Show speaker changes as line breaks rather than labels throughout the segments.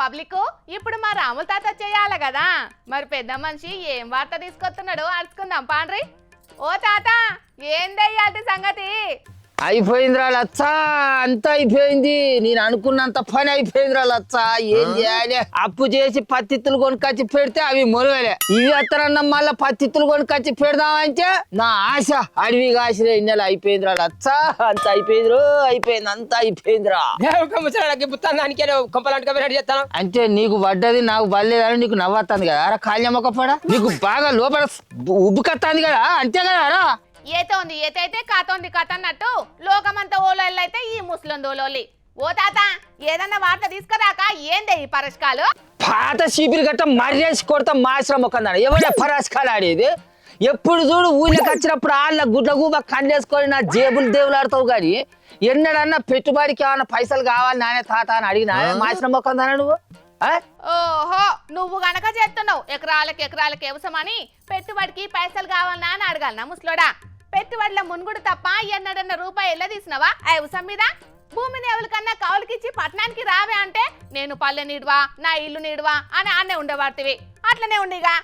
Public ఇప్పుడు మా రాముల తాత చేయాలి కదా మరి పెద్ద మనిషి ఏం వార్త తీసుకొస్తున్నాడు అడుచుకుందాం పాండ్రి. ఓ తాత ఏందయ్యాటి సంగతి?
అయిపోయిందిరా లచ్చ, అంతా అయిపోయింది. నేను అనుకున్నంత పని అయిపోయిందిరా లచ్చ. ఏం చేయాలి? అప్పు చేసి పత్తిత్తులు కొనుకొచ్చి పెడితే అవి మొలవలే. ఇవి అత్తరన్న మళ్ళీ పత్తిత్తులు కొనుకొచ్చి పెడదామంటే నా ఆశ అడవి కాసిన నెల అయిపోయిందిరా లచ్చ. అంత అయిపోయిందిరో, అయిపోయింది, అంతా అయిపోయిందిరా. అంటే నీకు పడ్డది నాకు పడలేదని నీకు నవ్వుతుంది కదా రా కాళ్యమ్మొక్క పడ. నీకు బాగా లోపల ఉబ్బుకత్తాంది కదా, అంతే కదా రా.
ఏతోంది ఏతైతే కాతోంది కథ అన్నట్టు లోకమంతా ఓలోళ్ళు అయితే ఈ ముస్లిం దోలోలి. ఓ తాత ఏదన్నా వార్త తీసుకురాక ఏందే ఈ పరస్కాలు?
పాత చీపిరి గట్ట మర్యాసి కొడతా మాశ్రమ మొక్కందాడు. ఎవడే పరస్కాలు ఆడేది? ఎప్పుడు చూడు ఊళ్ళకి వచ్చినప్పుడు వాళ్ళ గుడ్ల గూబ కండేసుకొని నా జేబులు దేవులాడుతావు కానీ ఎన్నడన్నా పెట్టుబడికి ఏమన్నా పైసలు కావాలి నానే తాత అని అడిగినా మాశ్రమ మొక్కందానా నువ్వు?
ఓహో నువ్వు గనక చేస్తున్నావు ఎకరాలకి ఎకరాలకి వ్యవసమని పెట్టుబడికి పైసలు కావాలన్నా అని అడగాలనా ముసలోడా? పెట్టుబడిలో మునుగుడు తప్ప ఎన్నడన్న రూపాయి ఎలా తీసినవా వ్యవసం మీద? భూమిని ఎవరికన్నా కౌలుకిచ్చి పట్టణానికి రావే అంటే నేను పల్లె నీడువా నా ఇల్లు నీడువా అని ఆనే ఉండేవాడివి. అట్లనే ఉండిగా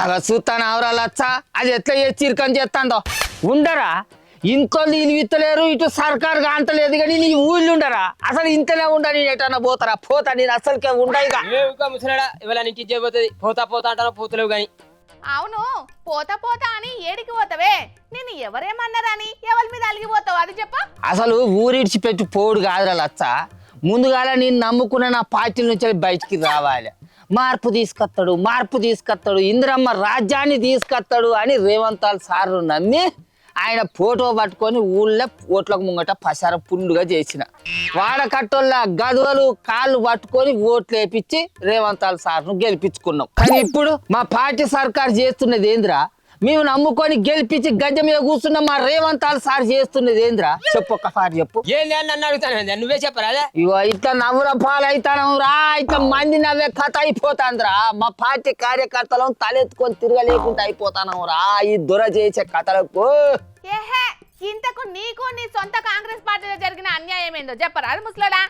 అలా చూస్తాను అవరాలచ్చా. అది ఎట్లా చిరుకని చేస్తాందో ఉండరా? ఇంకోళ్ళు ఇల్లు విత్తలేరు, ఇటు సర్కారు కాంతలేదు కానీ నీ ఊళ్ళు ఉండరా? అసలు ఇంతనే ఉండ. నేను ఎటన్నా పోతారా? పోతా నేను అసలుకే ఉండయిగా.
ముసలాడా ఇవాళ ఇంటికి చేయబోతుంది. పోతా పోతా అంటారా పోతలేవు కానీ.
అవును పోతా పోతా అని ఏడికి పోతావే? నేను ఎవరేమన్నారని ఎవరి మీద అలిగిపోతావు అది చెప్ప.
అసలు ఊరిడిచి పెట్టి పోడు కాదురా లచ్చ. ముందుగాల నేను నమ్ముకున్న నా పార్టీ నుంచి బయటికి రావాలి. మార్పు తీసుకొస్తాడు, మార్పు తీసుకొస్తాడు, ఇందిరమ్మ రాజ్యాన్ని తీసుకొస్తాడు అని రేవంత్ సార్ నమ్మి ఆయన ఫోటో పట్టుకొని ఊళ్ళో ఓట్లకు ముంగట పసార పుండుగా చేసిన వాడకట్టోళ్ళ గదువలు కాళ్ళు పట్టుకొని ఓట్లు వేపించి రేవంత్ సార్ను గెలిపించుకున్నాం. కానీ ఇప్పుడు మా పార్టీ సర్కార్ చేస్తున్నది ఏంద్రా? మేము నమ్ముకొని గెలిపించి గజ్జ మీద కూర్చున్న మా రేవంత్ సార్ చేస్తున్నది ఏంద్రా? చెప్పు ఒక్కసారి చెప్పు.
ఏంది అని నన్ను అడుగుతాను, నువ్వే చెప్పరా?
ఇగో ఇట్లా నవ్వుల పాలైతాను రా, ఇట్లా మంది నవ్వే కథ అయిపోతాందిరా. మా పార్టీ కార్యకర్తలను తలెత్తుకొని తిరగలేకుండా అయిపోతాను రా ఈ దొర చేసే కథలకు.
ఏహే ఇంతకు నీకు నీ సొంత కాంగ్రెస్ పార్టీలో జరిగిన అన్యాయం ఏందో చెప్పరా ముసలోడా?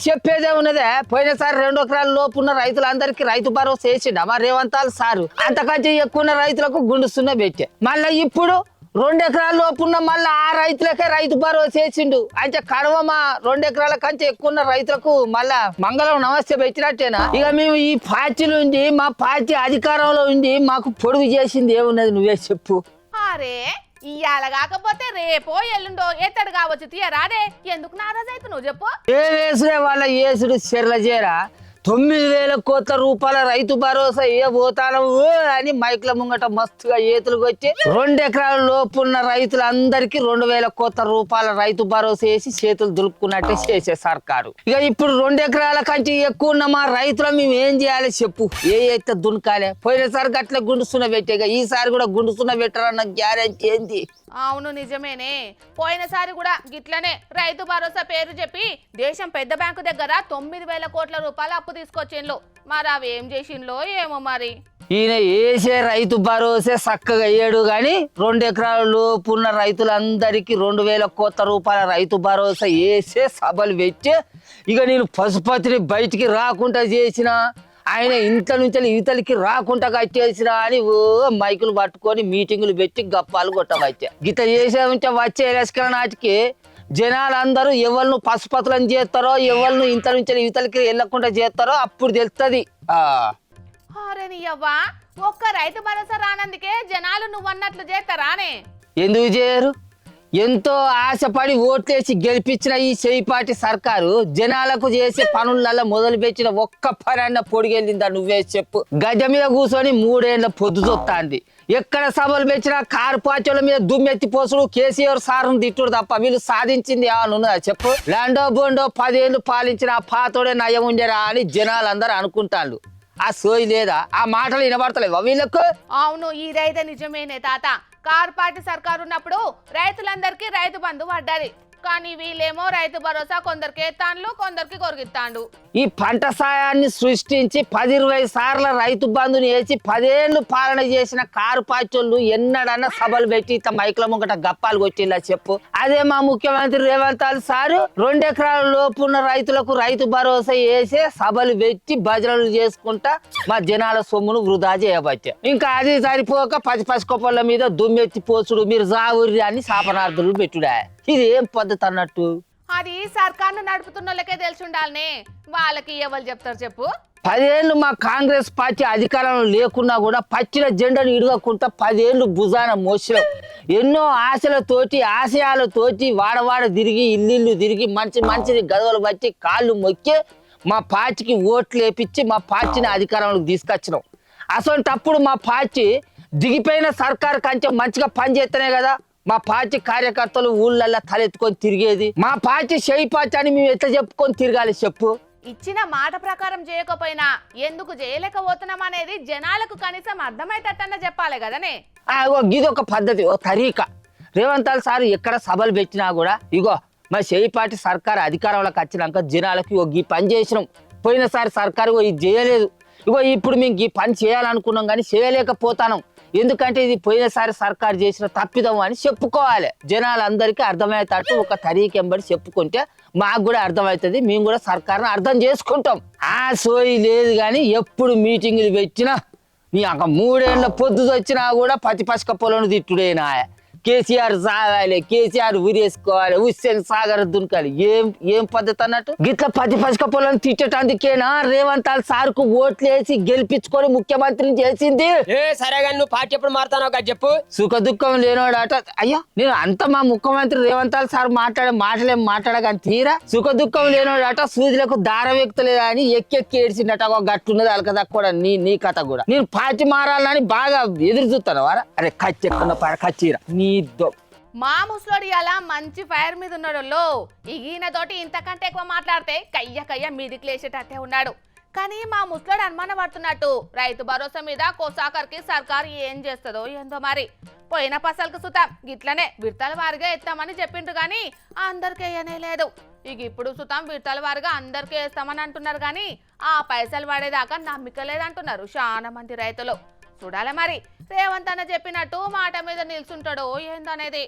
చెప్పేదే ఉన్నదే. పోయినసారి 2 ఎకరాల లోపు ఉన్న రైతులందరికీ రైతు భరోసా చేసిండు మా రేవంత్ సారు. అంతకంటే ఎక్కువ ఉన్న రైతులకు గుండుస్తున్న పెట్టే. మళ్ళీ ఇప్పుడు 2 ఎకరాల లోపు ఉన్న మళ్ళీ ఆ రైతులకే రైతు భరోసా చేసిండు. అంటే కడవ మా 2 ఎకరాల కంటే ఎక్కువ ఉన్న రైతులకు మళ్ళా మంగళం నమస్తే పెట్టినట్టేనా? ఇక మేము ఈ పార్టీలో ఉంది, మా పార్టీ అధికారంలో ఉంది, మాకు పొడుగు చేసింది ఏమున్నది నువ్వే చెప్పు.
అరే ఇయ్యాల కాకపోతే రేపో ఎల్లుండో ఎత్తడు కావచ్చు తీయరాదే. ఎందుకు నారాజు అయితే నువ్వు చెప్పు.
ఏ వేసుడే వాళ్ళ ఏసుడు చెర్ల చేరా 9,000 కోట్ల రూపాయల రైతు భరోసా ఏ పోతాను అని మైక్ల ముంగట మస్తుగా ఏతులకు వచ్చి 2 ఎకరాల లోపు ఉన్న రైతులందరికీ 2,000 కోట్ల రూపాయల రైతు భరోసా వేసి చేతులు దులుపుకున్నట్టే చేసే సర్కారు. ఇక ఇప్పుడు 2 ఎకరాల కంటే ఎక్కువ ఉన్న మా రైతులు మేము ఏం చేయాలి చెప్పు? ఏ అయితే దునకాలే. పోయినసారి గట్ల గుండుస్తున్న పెట్టేగా ఈసారి కూడా గుండుస్తున్న పెట్టారన్న గ్యారెంటీ ఏంది?
అవును నిజమేనే. పోయినసారి కూడా గిట్లనే రైతు భరోసా పేరు చెప్పి దేశం పెద్ద బ్యాంకు దగ్గర 9,000 కోట్ల రూపాయలు అప్పు తీసుకొచ్చిండ్లు. మరి అవి ఏం చేసిండ్లో ఏమో మరి.
ఈయన వేసే రైతు భరోసా చక్కగా వేయడు గాని 2 ఎకరాల లోపు ఉన్న రైతులందరికీ 2,000 కోట్ల రూపాయల రైతు భరోసా వేసే సభలు పెట్టి ఇక నేను పశుపతిని బయటికి రాకుండా చేసిన, ఆయన ఇంట్లో నుంచి ఇవతలికి రాకుండా కట్టేసిన అని ఓ మైకులు పట్టుకొని మీటింగులు పెట్టి గప్పాలు కొట్టవచ్చా. గిత చేసే వచ్చే ఎలక్షన్ నాటికి జనాలందరూ ఎవరిను పశుపతులను చేస్తారో ఎవరిను ఇంత నుంచి ఇవతలికి వెళ్ళకుండా చేస్తారో అప్పుడు తెలుస్తుంది.
అరే నీ అవ్వా ఒక్క రైతు భరోసా రానందుకే జనాలు నువ్వన్నట్లు చేస్తారానే?
ఎందుకు చేయరు? ఎంతో ఆశపడి ఓట్లేసి గెలిపించిన ఈ చేయిపాటి సర్కారు జనాలకు చేసే పనులలో మొదలు పెట్టిన ఒక్క పని అన్న పొడిగెళ్ళిందా నువ్వే చెప్పు? గడ్డ మీద కూర్చొని 3 ఏళ్ల పొద్దు చూస్తాంది. ఎక్కడ సభలు పెట్టినా కారు పార్టీల మీద దుమ్మెత్తి పోసుడు కేసీఆర్ సారును తిట్టుడు తప్ప వీళ్ళు సాధించింది ఏమన్నా ఉన్నదా చెప్పు? ల్యాండో బోండో 10 ఏళ్ళు పాలించిన ఆ పాతోడే నయం ఉండేరా అని జనాలందరూ అనుకుంటాళ్ళు. ఆ సోయి లేదా? ఆ మాటలు వినబడతలేవా వీళ్ళకు?
అవును ఇదైతే నిజమేనే తాత. కారు పార్టీ సర్కారు ఉన్నప్పుడు రైతులందరికీ రైతు బంధు పడ్డది. కానీ వీళ్ళేమో రైతు భరోసా కొందరికి ఎత్తాండ్లు కొందరికి కొరిగిత్తాండు.
ఈ పంట సాయాన్ని సృష్టించి 10-20 సార్ల రైతు బంధుని వేసి 10 ఏళ్ళు పాలన చేసిన కారు పాచోళ్ళు ఎన్నడన్నా సభలు పెట్టి ఇట్లా మైకుల ముంగట గప్పాలు కొట్టిలా చెప్పు. అదే మా ముఖ్యమంత్రి రేవంత్ రెడ్డి సారు 2 ఎకరాల లోపు ఉన్న రైతులకు రైతు భరోసా వేసే సభలు పెట్టి భజనలు చేసుకుంటా మా జనాల సొమ్మును వృధా చేయబట్టే. ఇంకా అది సరిపోక పసికొప్పల మీద దుమ్మెత్తి పోసుడు మీరు జావుర్రి అని శాపనార్థులు పెట్టుడా. ఇది ఏం పద్ధతి అన్నట్టు?
అది సర్కార్ను నడుపుతున్న వాళ్ళకే తెలిసి ఉండాలనే, వాళ్ళకి ఎవరు చెప్తారు చెప్పు.
10 ఏళ్ళు మా కాంగ్రెస్ పార్టీ అధికారంలో లేకున్నా కూడా పచ్చిన జెండాను ఇడగకుండా 10 ఏళ్ళు భుజాన మోసినాం. ఎన్నో ఆశలతోటి ఆశయాలతోటి వాడవాడ తిరిగి ఇల్లు తిరిగి మంచిని గదవలు బట్టి కాళ్ళు మొక్కి మా పార్టీకి ఓట్లు వేపించి మా పార్టీని అధికారంలోకి తీసుకొచ్చినాం. అసలు మా పార్టీ దిగిపోయిన సర్కారు కంటే మంచిగా పనిచేస్తేనే కదా మా పార్టీ కార్యకర్తలు ఊళ్ళల్లో తలెత్తుకొని తిరిగేది. మా పార్టీ చేయి పార్టీ అని మేము ఎట్లా చెప్పుకొని తిరగాలి చెప్పు?
ఇచ్చిన మాట ప్రకారం చేయకపోయినా ఎందుకు చేయలేకపోతున్నాం అనేది జనాలకు కనీసం అర్థమయ్యేటట్టన్నా చెప్పాలి కదనే.
ఇది ఒక పద్ధతి, ఓ తరీకా. రేవంత్ రెడ్డి సార్ ఎక్కడ సభలు పెట్టినా కూడా ఇగో మా చేయి పార్టీ సర్కారు అధికారంలోకి వచ్చినాక జనాలకి ఈ పని చేసినాం. పోయినసారి సర్కారు ఇది చేయలేదు. ఇగో ఇప్పుడు మేము ఈ పని చేయాలనుకున్నాం కానీ చేయలేకపోతాను. ఎందుకంటే ఇది పోయినసారి సర్కారు చేసిన తప్పిదం అని చెప్పుకోవాలి. జనాలందరికీ అర్థమయ్యేటట్టు ఒక తరీకెంబడి చెప్పుకుంటే మాకు కూడా అర్థమవుతుంది, మేము కూడా సర్కారుని అర్థం చేసుకుంటాం. ఆ సోయి లేదు కానీ ఎప్పుడు మీటింగులు పెట్టినా నీ అక్క 3 ఏళ్ళ పొద్దుది వచ్చినా కూడా పసిక పొలను తిట్టుడేనా. కేసీఆర్ సాగాలి, కేసీఆర్ ఉరేసుకోవాలి, హుస్సేన్ సాగర్ దునకాలి. ఏం పద్ధతి అన్నట్టు? గిట్ల పసిక పొలను తిట్టేటందుకేనా రేవంత్ రెడ్డి సార్కు ఓట్లు వేసి గెలిపించుకొని ముఖ్యమంత్రిని చేసింది?
సరే కానీ నువ్వు పార్టీ ఎప్పుడు మారుతానో చెప్పు.
సుఖ దుఃఖం లేనోడట. అయ్యా నేను అంత మా ముఖ్యమంత్రి రేవంత్ రెడ్డి సార్ మాటలేం మాట్లాడగాని తీరా సుఖ దుఃఖం లేనోడట. సూదులకు దారం ఎక్కుతలేదా అని ఎక్కెక్కి ఏడ్చిందట. ఒక గట్టున్నది అలకదా కూడా నీ కథ కూడా. నేను పార్టీ మారాలని బాగా ఎదురు చూస్తాను వారా. అరే కచ్చెక్కున్న కచ్చిరా నీ.
మా ముసలోడు అలా మంచి ఫైర్ మీద ఉన్నాడు. ఈయనతోటి ఇంతకంటే ఎక్కువ మాట్లాడితే కయ్య మీదికి లేచేటట్టే ఉన్నాడు. కానీ మా ముసలోడు అనుమానం పడుతున్నట్టు రైతు భరోసా మీద కోసాకర్కి సర్కారు ఏం చేస్తుందో ఏందో మరి. పోయిన పసలకు సుతాం గిట్లనే విడతల వారిగా ఎత్తామని చెప్పిండ్రు కానీ అందరికీ వేయనే లేదు. ఇప్పుడు సుతాం విడతల వారిగా అందరికీ వేస్తామని అంటున్నారు కానీ ఆ పైసలు పడేదాకా నమ్మిక లేదంటున్నారు చాలా మంది రైతులు. చూడాలి మరి రేవంత్ అన్న చెప్పినట్టు మాట మీద నిల్చుంటాడో ఏందనేది.